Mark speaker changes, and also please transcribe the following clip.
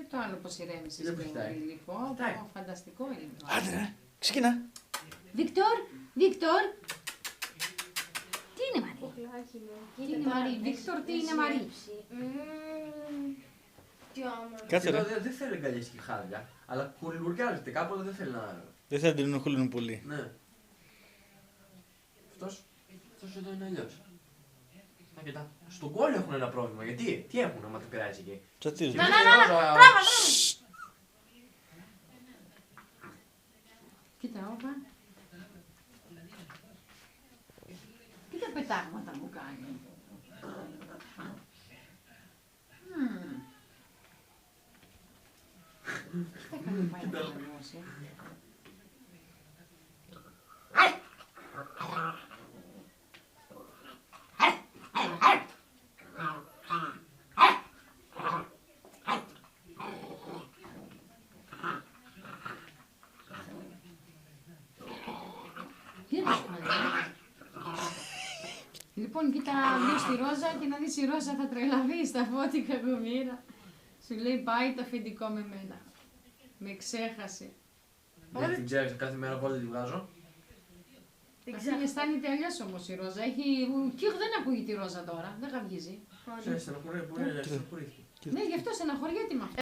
Speaker 1: Και το άλλο πως ηρέμησες
Speaker 2: Δεν
Speaker 1: και
Speaker 2: κοιτάει.
Speaker 1: υλικό,
Speaker 2: Κοιτάει.
Speaker 1: φανταστικό είναι.
Speaker 3: Άντε ρε, ξεκινά.
Speaker 1: Βίκτορ, Βίκτορ. Τι είναι Μαρή?
Speaker 4: Τι
Speaker 1: είναι Μαρή? Βίκτορ, τι είναι Μαρή?
Speaker 4: Τι όμορφο.
Speaker 3: Κάτσε
Speaker 2: Εδώ
Speaker 3: ρε.
Speaker 2: δεν θέλει αγκαλιές και χάδια, αλλά κουλουριάζεται κάποτε δεν θέλει να.
Speaker 3: Δεν θα την ενοχλούν πολύ.
Speaker 2: Ναι. Αυτός εδώ είναι αλλιώς. Να κοιτά. Στον κόλλο έχουν ένα πρόβλημα. Γιατί, τι έχουν άμα το πειράζει εκεί.
Speaker 3: Τσατίζουν.
Speaker 2: Και
Speaker 1: Κοίτα, όπα. Κοίτα πετάγματα που κάνει. Τι θα κάνει πάει να χαλώσει. Λοιπόν, κοίτα λίγο στη Ρόζα και να δεις η Ρόζα θα τρελαθεί στα φώτικα κακομοίρα. Σου λέει πάει το αφεντικό με μένα. Με ξέχασε.
Speaker 2: Δεν την ξέρεις κάθε μέρα πότε τη βγάζω.
Speaker 1: Αυτή αισθάνεται αλλιώς όμως η Ρόζα. Έχει... Και δεν ακούγεται η Ρόζα τώρα, δεν γαυγίζει.
Speaker 2: Ξέρεις, στεναχωρήθηκε.
Speaker 1: Ναι, γι' αυτό στεναχωριέται με αυτό.